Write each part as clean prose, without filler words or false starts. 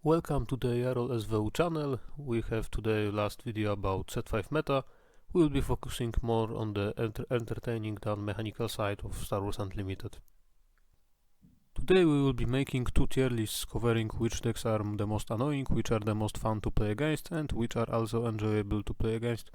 Welcome to the Jarol SVU channel. We have today last video about Z5 meta. We will be focusing more on the entertaining than mechanical side of Star Wars Unlimited. Today we will be making two tier lists covering which decks are the most annoying, which are the most fun to play against, and which are also enjoyable to play against.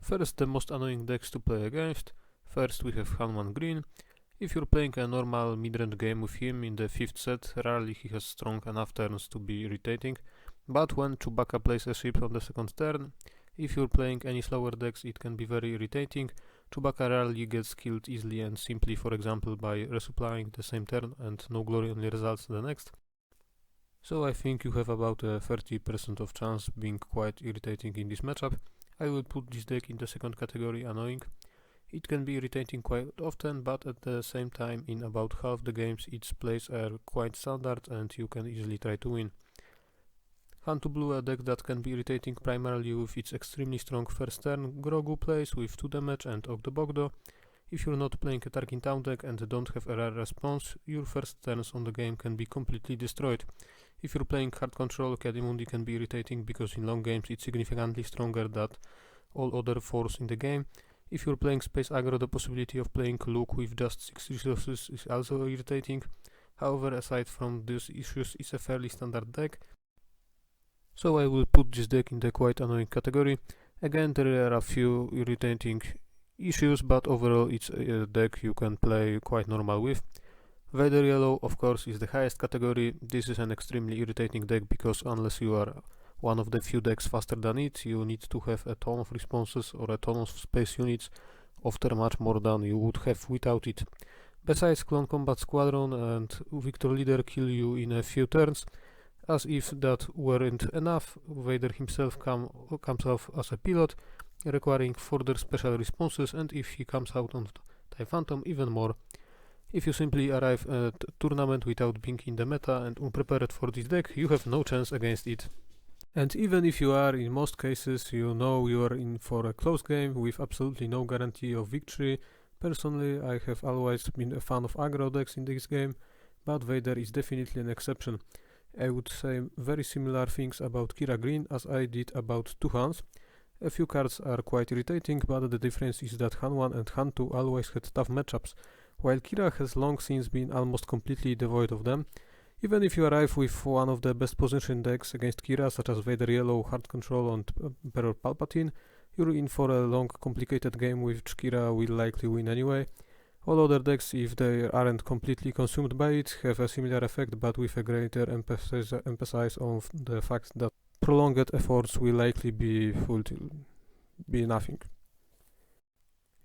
First, the most annoying decks to play against. First we have Hanuman Green. If you're playing a normal mid-range game with him in the 5th set, rarely he has strong enough turns to be irritating, but when Chewbacca plays a ship on the second turn, if you're playing any slower decks it can be very irritating. Chewbacca rarely gets killed easily and simply, for example, by resupplying the same turn and no glory only results the next. So I think you have about a 30% of chance being quite irritating in this matchup. I will put this deck in the second category, annoying. It can be irritating quite often, but at the same time in about half the games its plays are quite standard and you can easily try to win. Han to Blue, a deck that can be irritating primarily with its extremely strong first turn Grogu plays with 2 damage and Ogdo Bogdo. If you're not playing a Tarkin Town deck and don't have a rare response, your first turns on the game can be completely destroyed. If you're playing Hard Control, Ki-Adi-Mundi can be irritating because in long games it's significantly stronger than all other force in the game. If you're playing Space Aggro, the possibility of playing Luke with just 6 resources is also irritating. However, aside from these issues, it's a fairly standard deck. So I will put this deck in the quite annoying category. Again, there are a few irritating issues, but overall it's a deck you can play quite normal with. Vader Yellow, of course, is the highest category. This is an extremely irritating deck because unless you are one of the few decks faster than it, you need to have a ton of responses or a ton of space units, often much more than you would have without it. Besides, Clone Combat Squadron and Victor Leader kill you in a few turns. As if that weren't enough, Vader himself comes off as a pilot, requiring further special responses, and if he comes out on TIE Phantom, even more. If you simply arrive at a tournament without being in the meta and unprepared for this deck, you have no chance against it. And even if you are, in most cases, you know you are in for a close game with absolutely no guarantee of victory. Personally, I have always been a fan of aggro decks in this game, but Vader is definitely an exception. I would say very similar things about Kira Green as I did about 2 Hans. A few cards are quite irritating, but the difference is that Han 1 and Han 2 always had tough matchups, while Kira has long since been almost completely devoid of them. Even if you arrive with one of the best positioned decks against Kira, such as Vader Yellow, Hard Control and Emperor Palpatine, you're in for a long, complicated game which Kira will likely win anyway. All other decks, if they aren't completely consumed by it, have a similar effect, but with a greater emphasis on the fact that prolonged efforts will likely be nothing.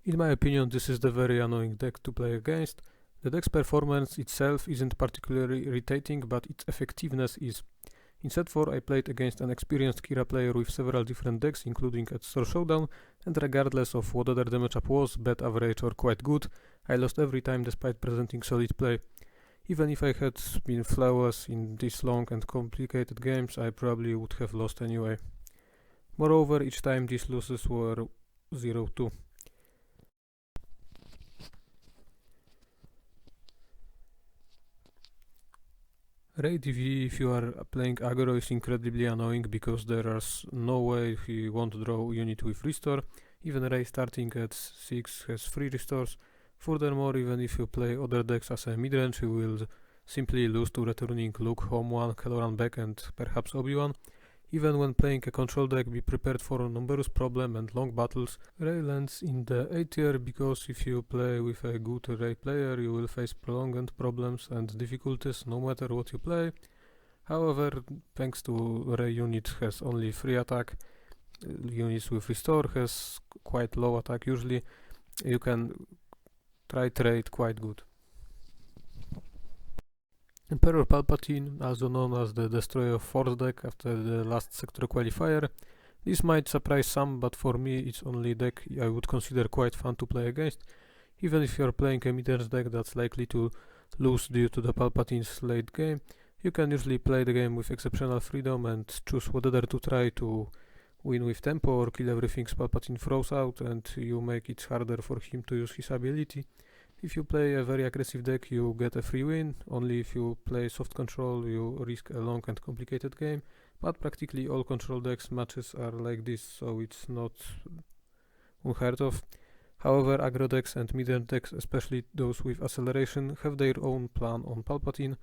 In my opinion, this is the very annoying deck to play against. The deck's performance itself isn't particularly irritating, but its effectiveness is. In set 4 I played against an experienced Kira player with several different decks, including at Store Showdown, and regardless of whether the matchup was bad, average or quite good, I lost every time despite presenting solid play. Even if I had been flawless in these long and complicated games, I probably would have lost anyway. Moreover, each time these losses were 0-2. Ray DV, if you are playing aggro, is incredibly annoying because there is no way he won't draw unit with restore. Even Ray starting at 6 has 3 restores. Furthermore, even if you play other decks as a midrange, you will simply lose to returning Luke, Home 1, Kelloran back and perhaps Obi-Wan. Even when playing a control deck, be prepared for numerous problems and long battles. Ray lands in the A tier because if you play with a good Ray player, you will face prolonged problems and difficulties no matter what you play. However, thanks to Ray unit has only 3 attack, units with restore has quite low attack usually, you can try trade quite good. Emperor Palpatine, also known as the Destroyer of Force deck after the last sector qualifier. This might surprise some, but for me it's only deck I would consider quite fun to play against, even if you're playing a mid-range deck that's likely to lose due to the Palpatine's late game. You can usually play the game with exceptional freedom and choose whether to try to win with tempo or kill everything Palpatine throws out, and you make it harder for him to use his ability. If you play a very aggressive deck, you get a free win. Only if you play soft control, you risk a long and complicated game. But practically all control decks matches are like this, so it's not unheard of. However, aggro decks and mid-range decks, especially those with acceleration, have their own plan on Palpatine,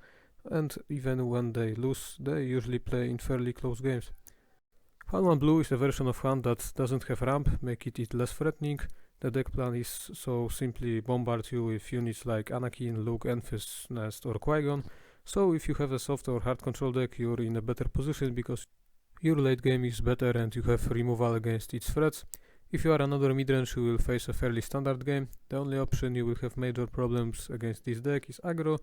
and even when they lose, they usually play in fairly close games. Han 1 Blue is a version of Han that doesn't have ramp, making it less threatening. The deck plan is so simply bombard you with units like Anakin, Luke, Enfys, Nest or Qui-Gon. So if you have a soft or hard control deck, you're in a better position because your late game is better and you have removal against its threats. If you are another midrange, you will face a fairly standard game. The only option you will have major problems against this deck is aggro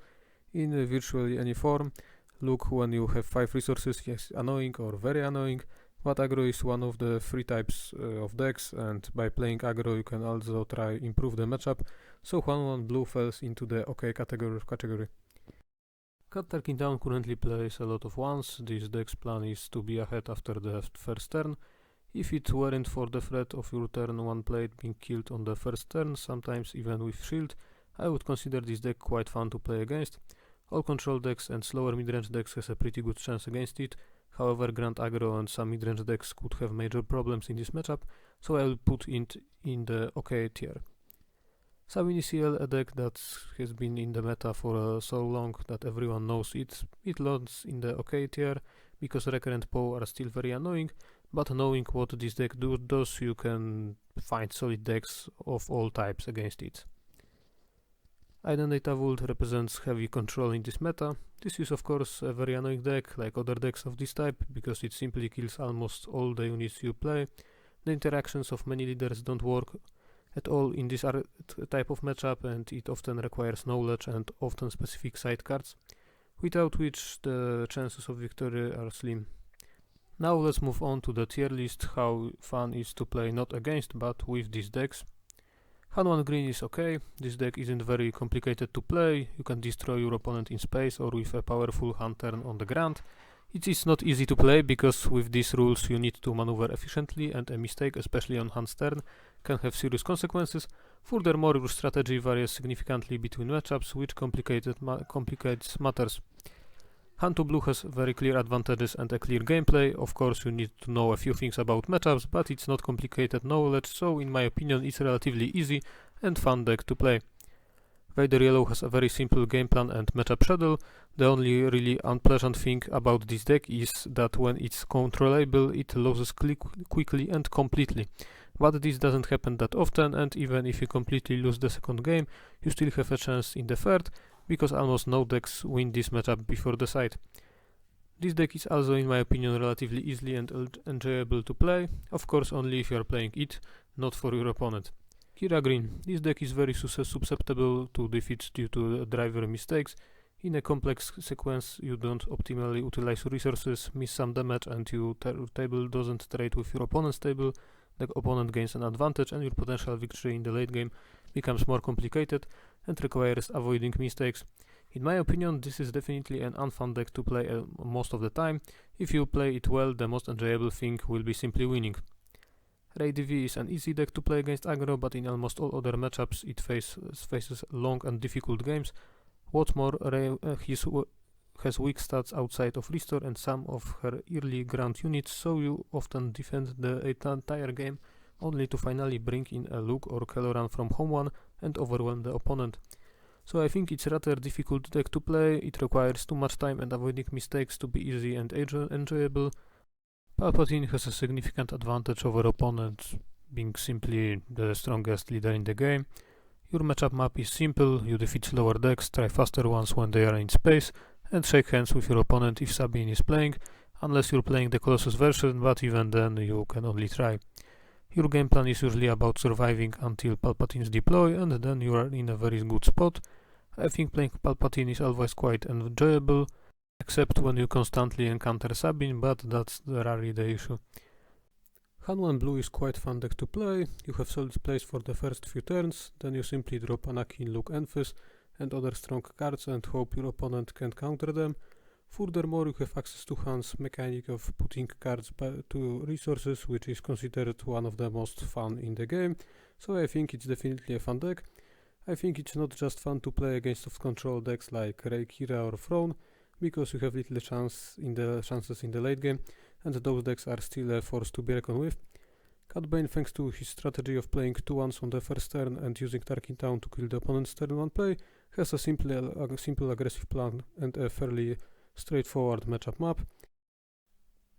in virtually any form. Luke, when you have 5 resources, is annoying or very annoying. But aggro is one of the 3 types of decks, and by playing aggro you can also try improve the matchup, so Han 1 Blue falls into the OK category. Cat Tarkin Town currently plays a lot of ones. This deck's plan is to be ahead after the first turn. If it weren't for the threat of your turn 1 plate being killed on the first turn, sometimes even with shield, I would consider this deck quite fun to play against. All control decks and slower midrange decks has a pretty good chance against it. However, Grand Aggro and some midrange decks could have major problems in this matchup, so I will put it in the OK tier. Sub-Initial, a deck that has been in the meta for so long that everyone knows it lands in the OK tier because Recurrent Poe are still very annoying, but knowing what this deck does, you can find solid decks of all types against it. Identity Vault represents heavy control in this meta. This is of course a very annoying deck, like other decks of this type, because it simply kills almost all the units you play. The interactions of many leaders don't work at all in this type of matchup, and it often requires knowledge and often specific side cards, without which the chances of victory are slim. Now let's move on to the tier list, how fun is to play not against but with these decks. Han 1 Green is okay. This deck isn't very complicated to play. You can destroy your opponent in space or with a powerful Han turn on the ground. It is not easy to play because with these rules you need to maneuver efficiently, and a mistake, especially on Han's turn, can have serious consequences. Furthermore, your strategy varies significantly between matchups, which complicates matters. Han 2 Blue has very clear advantages and a clear gameplay. Of course, you need to know a few things about matchups, but it's not complicated knowledge, so in my opinion it's relatively easy and fun deck to play. Vader Yellow has a very simple game plan and matchup schedule. The only really unpleasant thing about this deck is that when it's controllable, it loses quickly and completely. But this doesn't happen that often, and even if you completely lose the second game, you still have a chance in the third, because almost no decks win this matchup before the side. This deck is also, in my opinion, relatively easy and enjoyable to play, of course only if you are playing it, not for your opponent. Kira Green. This deck is very susceptible to defeats due to driver mistakes. In a complex sequence, you don't optimally utilize resources, miss some damage, and your table doesn't trade with your opponent's table. The opponent gains an advantage, and your potential victory in the late game becomes more complicated and requires avoiding mistakes. In my opinion, this is definitely an unfun deck to play most of the time. If you play it well, the most enjoyable thing will be simply winning. Ray DV is an easy deck to play against aggro, but in almost all other matchups it faces long and difficult games. What's more, Ray has weak stats outside of Restore and some of her early ground units, so you often defend the entire game only to finally bring in a Luke or Kelloran from home one and overwhelm the opponent. So I think it's rather difficult deck to play. It requires too much time and avoiding mistakes to be easy and enjoyable. Palpatine has a significant advantage over opponents, being simply the strongest leader in the game. Your matchup map is simple. You defeat slower decks, try faster ones when they are in space, and shake hands with your opponent if Sabine is playing, unless you're playing the Colossus version, but even then you can only try. Your game plan is usually about surviving until Palpatine's deploy, and then you are in a very good spot. I think playing Palpatine is always quite enjoyable, except when you constantly encounter Sabine, but that's rarely the issue. Han 1 Blue is quite fun deck to play. You have solid plays for the first few turns, then you simply drop Anakin, Luke, Enfys and other strong cards and hope your opponent can't counter them. Furthermore, you have access to Han's mechanic of putting cards to resources, which is considered one of the most fun in the game, so I think it's definitely a fun deck. I think it's not just fun to play against soft-control decks like Reikira or Throne, because you have little chances in the late game, and those decks are still a force to be reckoned with. Catbane, thanks to his strategy of playing 2-1s on the first turn and using Tarkin Town to kill the opponent's turn 1 play, has a simple aggressive plan and a fairly straightforward matchup map.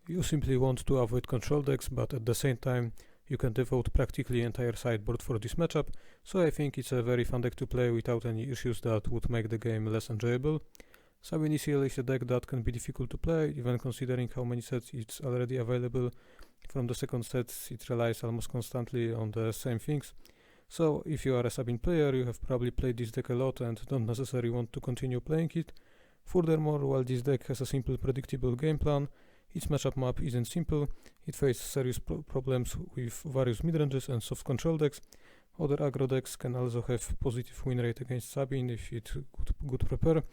You simply want to avoid control decks, but at the same time you can devote practically entire sideboard for this matchup, so I think it's a very fun deck to play without any issues that would make the game less enjoyable. Sub Initial is a deck that can be difficult to play, even considering how many sets it's already available. From the second set it relies almost constantly on the same things. So if you are a Sabin player, you have probably played this deck a lot and don't necessarily want to continue playing it. Furthermore, while this deck has a simple predictable game plan, its matchup map isn't simple. It faces serious problems with various midranges and soft control decks. Other aggro decks can also have positive win rate against Sabin if it good prepare.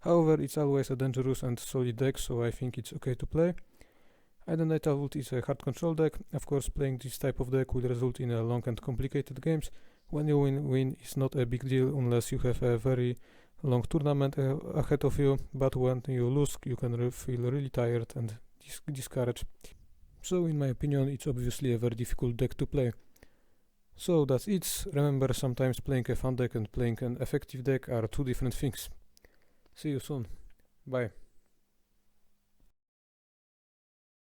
However, it's always a dangerous and solid deck, so I think it's okay to play. Annoynig is a hard control deck. Of course, playing this type of deck will result in a long and complicated games. When you win is not a big deal unless you have a very long tournament ahead of you, but when you lose you can feel really tired and discouraged. So in my opinion it's obviously a very difficult deck to play. So that's it. Remember, sometimes playing a fun deck and playing an effective deck are two different things. See you soon. Bye.